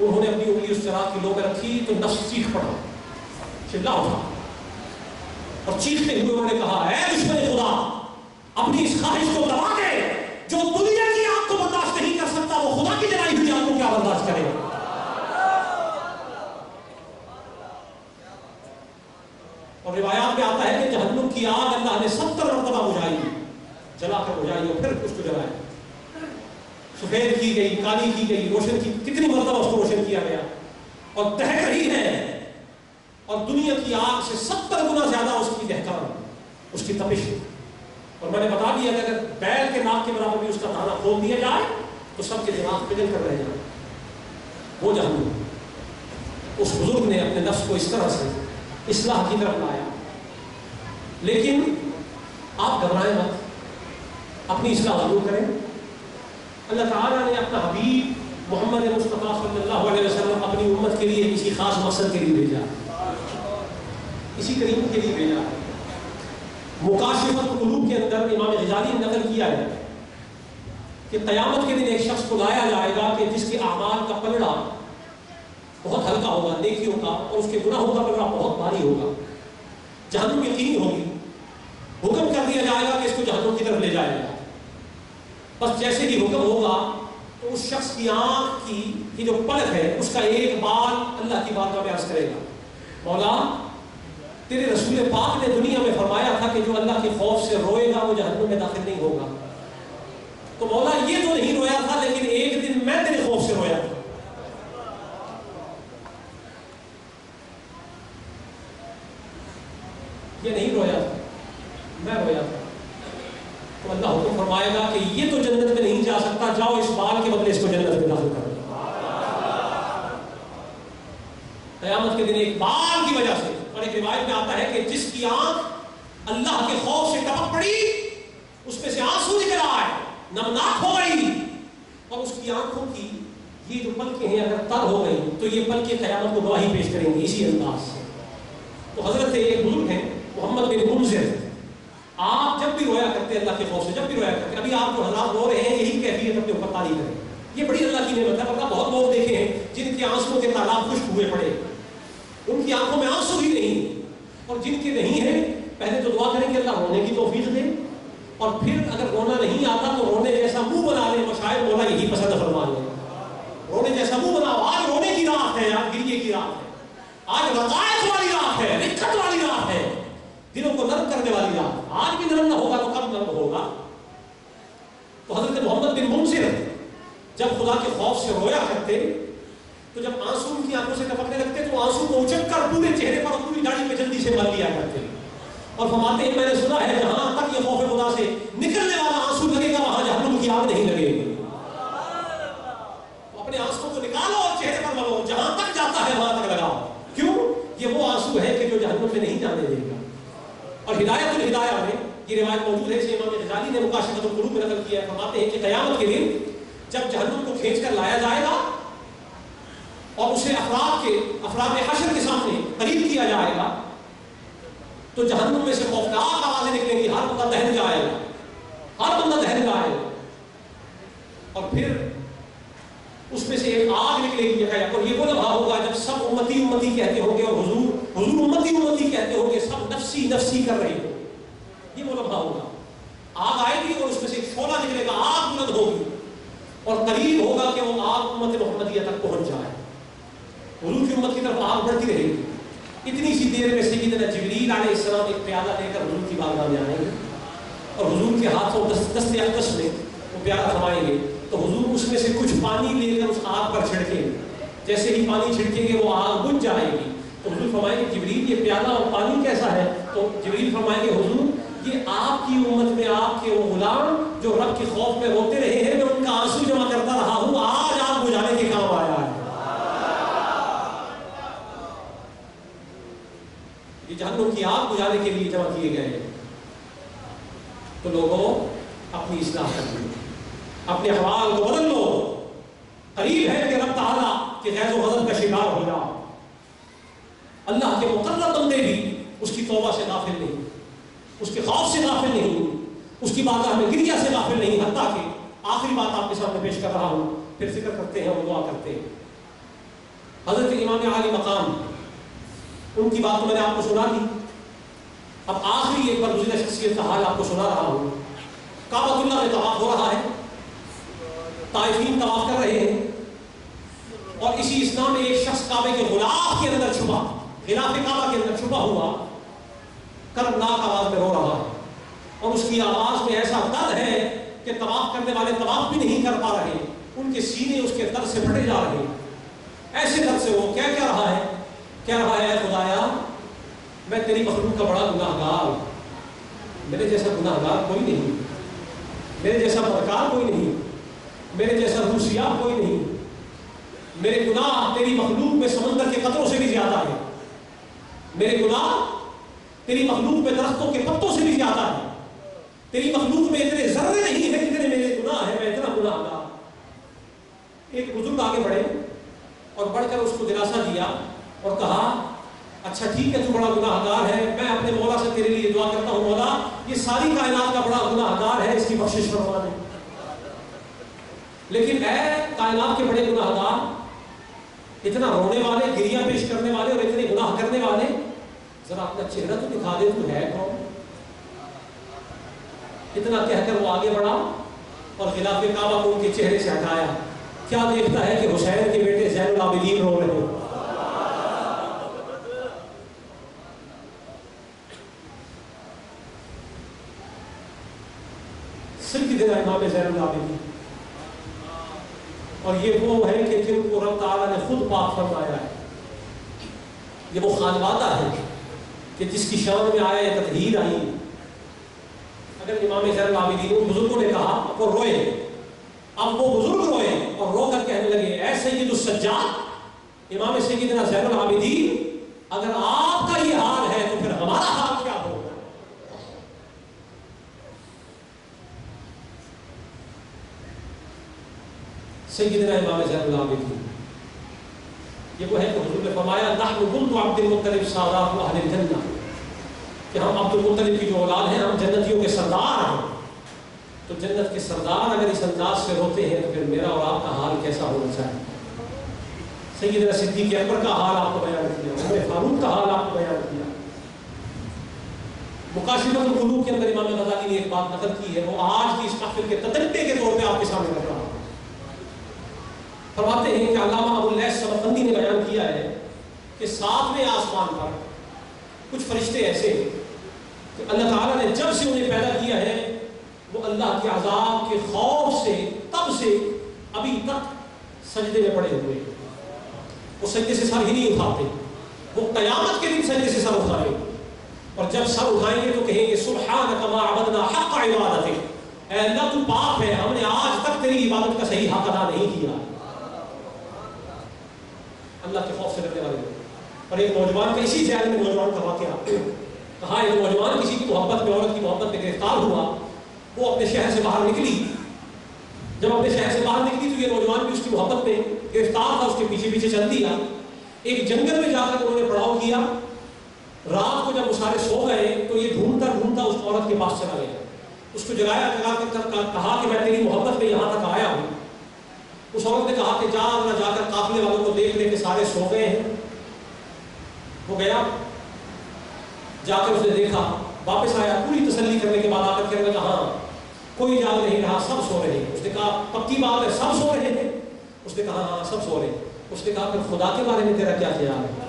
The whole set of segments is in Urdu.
انہوں نے اپنی انگلی اس چراغ کی لو میں رکھی تو نفس چیخ پڑا، چلا اٹھا اور چیختے ہوئے انہوں نے کہا اے دشمن خدا، اپنی اس خواہش کو دبا دے، جو دنیا کی آگ کو برداشت نہیں کر سکتا وہ خدا کی جلائی ہوئی آگ کو کیا برداشت کرے گا؟ اور روایات میں آتا ہے کہ جہنم کی آگ اللہ نے 70 مرتبہ بجھائی، جلا کر بجھائی اور پھر اس کو جلایا، سفید کی گئی، کالی کی گئی، روشن کی، کتنی مرتبہ اس کو روشن کیا گیا اور دہک رہی ہے، اور دنیا کی آگ سے 70 گنا زیادہ اس کی دہکان، اس کی تپش ہے۔ اور میں نے بتا دیا کہ اگر بیل کے ناک کے برابر بھی اس کا دانہ کھول دیا جائے تو سب کے دماغ پگھل کر رہ جائے۔ وہ جہنم، اس بزرگ نے اپنے نفس کو اس طرح سے اصلاح کی طرف لایا۔ لیکن آپ گھبرائیں مت، اپنی اصلاح ضرور کریں۔ اللہ تعالیٰ نے اپنا حبیب محمد مصطفیٰ صلی اللہ علیہ وسلم اپنی امت کے لیے کسی خاص مقصد کے لیے بھیجا، اسی کریم کے لیے بھیجا۔ مکاشفۃ القلوب کے اندر امام غزالی نے نقل کیا ہے کہ قیامت کے دن ایک شخص کو لایا جائے گا کہ جس کے اعمال کا پلڑا بہت ہلکا ہوگا، نیکیوں کا، اور اس کے گناہوں کا پلڑا بہت بھاری ہوگا، جہنم یقینی ہوگی۔ حکم کر دیا جائے گا کہ اس کو جہنم کی طرف لے جائے گا۔ بس جیسے ہی حکم ہوگا تو اس شخص کی آنکھ کی جو پلک ہے اس کا ایک بال اللہ کی بارگاہ میں عرض کرے گا، مولا تیرے رسول پاک نے دنیا میں فرمایا تھا کہ جو اللہ کے خوف سے روئے گا وہ جہنم میں داخل نہیں ہوگا، تو مولا یہ تو نہیں رویا تھا لیکن ایک دن میں تیرے خوف سے رویا تھا۔ یہ نہیں رویا تھا، میں رویا تھا۔ تو اللہ حکم فرمائے گا کہ یہ تو جنت میں نہیں جا سکتا، جاؤ اس بال کے بدلے اس کو جنت میں داخل کرو۔ قیامت کے دن ایک بال کی وجہ سے، اور ایک روایت میں آتا ہے کہ جس کی آنکھ اللہ کے خوف سے ٹپک پڑی اس میں سے آنسو نکل آئے، نمناک ہو گئی، اور اس کی آنکھوں کی یہ جو پلکیں ہیں اگر تر ہو گئی تو یہ پلکیں قیامت کو گواہی پیش کریں گی اسی انداز سے۔ تو حضرت ایک بزرگ ہیں محمد بن منذر، آپ جب بھی رویا کرتے اللہ کے خوف سے، جب بھی رویا کرتے، ابھی آپ جو حالات رو رہے ہیں یہی کیفیت اپنے اوپر طاری کریں، یہ بڑی اللہ کی نعمت ہے۔ ورنہ بہت لوگ دیکھے ہیں جن کے آنسوں کے تالاب خشک ہوئے پڑے، ان کی آنکھوں میں آنسو ہی نہیں، اور جن کے نہیں ہیں پہلے تو دعا کریں کہ اللہ رونے کی توفیق دے، اور پھر اگر رونا نہیں آتا تو رونے جیسا منہ بنا لیں، اور شاید مولا یہی پسند فرما لیں، رونے جیسا منہ بناؤ۔ آج رونے کی رات ہے، آج گریے کی رات ہے، آج رضایت والی رات ہے، رکت والی رات ہے، دلوں کو نرم کرنے والی رات۔ آج بھی نرم نہ ہوگا تو کب نرم ہوگا؟ تو حضرت محمد بن منذر جب خدا کے خوف سے رویا کرتے تو جب آنسو ان کی آنکھوں سے ٹپکنے لگتے تو آنسو کو اچک کر پورے چہرے پر اور پوری داڑھی پہ جلدی سے مل لیا کرتے، اور فرماتے ہیں میں نے سنا ہے جہاں تک یہ خوف خدا سے نکلنے والا آنسو لگے گا وہاں جہنم کی آگ نہیں لگے گی۔ اپنے آنسو کو نکالو اور چہرے پر ملو، جہاں تک جاتا ہے وہاں تک لگاؤ۔ کیوں؟ یہ وہ آنسو ہے کہ جو جہنم میں نہیں جانے دے گا۔ اور ہدایت الہدایہ میں یہ روایت موجود ہے، اسے امام غزالی نے مکاشفۃ القلوب میں نقل کیا ہے، فرماتے ہیں کہ قیامت کے دن جب جہنم کو کھینچ کر لایا جائے گا اور اسے افراد حشر کے سامنے قریب کیا جائے گا تو جہنم میں سے خوفناک آوازیں نکلیں گی، ہر بندہ دہن جائے گا، ہر بندہ دہن جائے گا، اور پھر اس میں سے ایک آگ نکلے گی، اور یہ وہ لمحہ ہوگا جب سب امتی امتی کہتے ہوں گے اور حضور امتی امتی کہتے ہوں گے، سب نفسی نفسی کر رہے ہوں، یہ وہ لمحہ ہوگا۔ آگ آئے گی اور اس میں سے ایک شعلہ نکلے گا، آگ بلند ہوگی اور قریب ہوگا کہ وہ آگ امت محمدیہ تک پہنچ جائے، حضور کی امت کی طرف آگ بڑھتی رہے گی۔ اتنی سی دیر میں سیدنا جبریل علیہ السلام ایک پیالہ لے کر حضور کی بارگاہ میں آئیں گے اور حضور کے ہاتھوں دست اقدس میں وہ پیالہ تھمائیں گے، تو حضور اس میں سے کچھ پانی لے کر اس آگ پر چھڑکیں گے، جیسے ہی پانی چھڑکیں گے وہ آگ بجھ جائے گی، تو حضور فرمائیں گے جبریل یہ پیالہ اور پانی کیسا ہے؟ تو جبریل فرمائیں گے حضور یہ آپ کی امت میں آپ کے وہ غلام جو رب کے خوف میں روتے رہے ہیں، میں ان کا آنسو جمع کرتا رہا ہوں، آج آگ بجھانے کے کام آیا ہے۔ یہ جہنم کی آگ بجھانے کے لیے جمع کیے گئے ہیں۔ تو لوگوں اپنی اصلاح کر لو، اپنے احوال کو بدل لو، قریب ہے کہ رب تعالیٰ کے غیظ و غضب کا شکار ہو جاؤ۔ اللہ کے مقرب بندے بھی اس کی توبہ سے غافل نہیں، اس کے خوف سے غافل نہیں، اس کی بارگاہ میں گریہ سے غافل نہیں، حتیٰ کہ آخری بات آپ کے سامنے پیش کر رہا ہوں، پھر فکر کرتے ہیں اور دعا کرتے ہیں۔ حضرت امام عالی مقام، ان کی بات تو میں نے آپ کو سنا دی. اب آخری ایک برگزیدہ شخصیت کا حال آپ کو سنا رہا ہوں. کعبۃ اللہ میں طواف ہو رہا ہے، طائفین طواف کر رہے ہیں، اور اسی اسلام میں ایک شخص کعبے کے غلاف کے اندر چھپا، غلاف کعبہ کے اندر چھپا ہوا کربناک آواز میں رو رہا ہے، اور اس کی آواز میں ایسا درد ہے کہ طواف کرنے والے طواف بھی نہیں کر پا رہے، ان کے سینے اس کے درد سے پھٹے جا رہے ہیں. ایسے درد سے وہ کہہ رہا ہے، کہہ رہا ہے خدایا میں تیری مخلوق کا بڑا گناہگار ہوں، میرے جیسا گناہگار کوئی نہیں، میرے جیسا بدکار کوئی نہیں، میرے جیسا روسیاب کوئی نہیں، میرے گناہ تیری مخلوق میں سمندر کے قطروں سے بھی زیادہ ہے، میرے گناہ تیری مخلوق میں درختوں کے پتوں سے بھی زیادہ ہے، تیری مخلوق میں اتنے ذرے نہیں ہیں جتنے میرے گناہ ہیں، میں اتنا گناہگار. ایک بزرگ آگے بڑھے اور بڑھ کر اس کو دلاسا دیا اور کہا اچھا ٹھیک ہے تو بڑا گناہگار ہے، میں اپنے مولا سے تیرے لیے دعا کرتا ہوں، مولا یہ ساری کائنات کا بڑا گناہگار ہے، اس کی بخشش فرما دے. لیکن اے کائنات کے بڑے گناہگار، اتنا رونے والے، گریہ پیش کرنے والے اور اتنے گناہ کرنے والے، ذرا اپنا چہرہ تو دکھا دے تو ہے کون. اتنا کہہ کر وہ آگے بڑھا اور غلاف کعبہ کو ان کے چہرے سے ہٹایا. کیا دیکھتا ہے کہ حسین کے بیٹے زین العابدین رو رہے ہیں. سیدنا امام زین العابدین، اور یہ وہ ہے کہ جن کو رب تعالیٰ نے خود پاک فرمایا ہے. یہ وہ خانوادہ ہے کہ جس کی شان میں آیا ہے تطہیر آئی. اگر امام زین العابدین ان بزرگوں نے کہا وہ روئے، اب وہ بزرگ روئے اور رو کر کہنے لگے اے سید السجاد، امام سیدنا زین العابدین، اگر آپ کا یہ حال ہے تو پھر ہمارا حال کیا ہوگا. سیدنا امام زین العابدین، یہ وہ ہے کہ حضور نے فرمایا نحن بنت عبد المطلب سادات اہل الجنہ، کہ ہم عبد المطلب کی جو اولاد ہیں، ہم جنتیوں کے سردار ہیں. تو جنت کے سردار اگر اس انداز سے روتے ہیں تو پھر میرا اور آپ کا حال کیسا ہونا چاہیے. سیدنا صدیق اکبر کا حال آپ کو بیان کیا، عمر فاروق کا حال آپ کو بیان کیا. مکاشفۃ القلوب کے اندر امام غزالی نے ایک بات نقل کی ہے، وہ آج کی اس محفل کے تجربے کے طور پہ آپ کے سامنے رکھ رہا ہوں. فرماتے ہیں کہ علامہ ابو اللیث سمرقندی نے بیان کیا ہے کہ 7ویں آسمان پر کچھ فرشتے ایسے کہ اللہ تعالیٰ نے جب سے انہیں پیدا کیا ہے وہ اللہ کے عذاب کے خوف سے تب سے ابھی تک سجدے میں پڑے ہوئے. وہ سجدے سے سر ہی نہیں اٹھاتے، وہ قیامت کے دن سجدے سے سر اٹھائیں گے، اور جب سر اٹھائیں گے تو کہیں گے سبحانک ما عبدنا حق عبادتک، اے اللہ تو پاک ہے، ہم نے آج تک تیری عبادت کا صحیح حق ادا نہیں کیا. اللہ کے خوف سے ڈرنے والے لوگ. اور ایک نوجوان کا اسی ذہن میں نوجوان کا واقعہ کہا، ایک نوجوان کسی کی محبت میں، عورت کی محبت میں گرفتار ہوا. وہ اپنے شہر سے باہر نکلی، جب اپنے شہر سے باہر نکلی تو یہ نوجوان بھی اس کی محبت میں گرفتار تھا، اس کے پیچھے پیچھے چل دیا. ایک جنگل میں جا کر انہوں نے پڑاؤ کیا. رات کو جب وہ سارے سو گئے تو یہ ڈھونڈتا ڈھونڈتا اس عورت کے پاس چلا گیا. اس کو جگایا، جگا کر کہا کہ میں تیری محبت میں یہاں تک آیا ہوں. اس عورت نے کہا کہ جا کر قافلے والوں کو دیکھ لے کہ سارے سو گئے ہیں. وہ گیا، جا کر اس نے دیکھا، واپس آیا، پوری تسلی کرنے کے بعد آ کر کہنے لگا ہاں کوئی جاگ نہیں رہا، سب سو رہے ہیں. اس نے کہا پکی بات ہے سب سو رہے ہیں؟ اس نے کہا ہاں سب سو رہے ہیں. اس نے کہا پھر خدا کے بارے میں تیرا کیا خیال ہے؟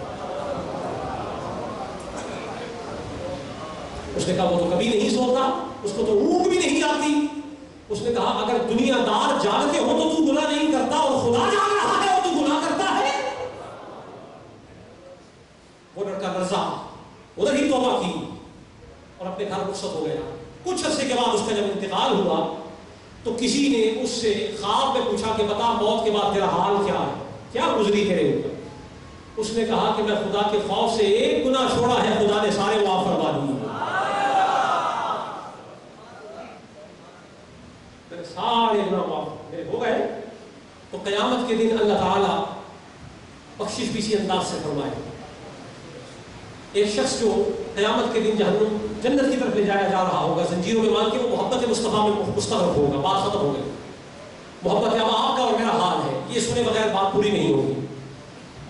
اس نے کہا وہ تو کبھی نہیں سوتا، اس کو تو اونگ بھی نہیں آتی. اس نے کہا اگر دنیا دار جاگتے ہو تو تو گناہ نہیں کرتا، اور خدا جاگ رہا ہے اور تو گناہ کرتا ہے. وہ لڑکا رضا ادھر ہی توبہ کی اور اپنے گھر رخصت ہو گیا. کچھ عرصے کے بعد اس کا جب انتقال ہوا تو کسی نے اس سے خواب میں پوچھا کہ بتا موت کے بعد تیرا حال کیا ہے، کیا گزری تیرے اوپر؟ اس نے کہا کہ میں خدا کے خوف سے ایک گناہ چھوڑا ہے، خدا نے سارے معاف فرما دیے، سارے گناہ معاف میرے ہو گئے. تو قیامت کے دن اللہ تعالیٰ بخشش بھی اسی انداز سے فرمائے. ایک شخص جو قیامت کے دن جہنم جنت کی طرف لے جایا جا رہا ہوگا زنجیروں میں باندھ کے، وہ محبت مصطفیٰ میں مستغرق ہوگا. بات ختم ہو گئی، محبت اب آپ کا اور میرا حال ہے، یہ سنے بغیر بات پوری نہیں ہوگی.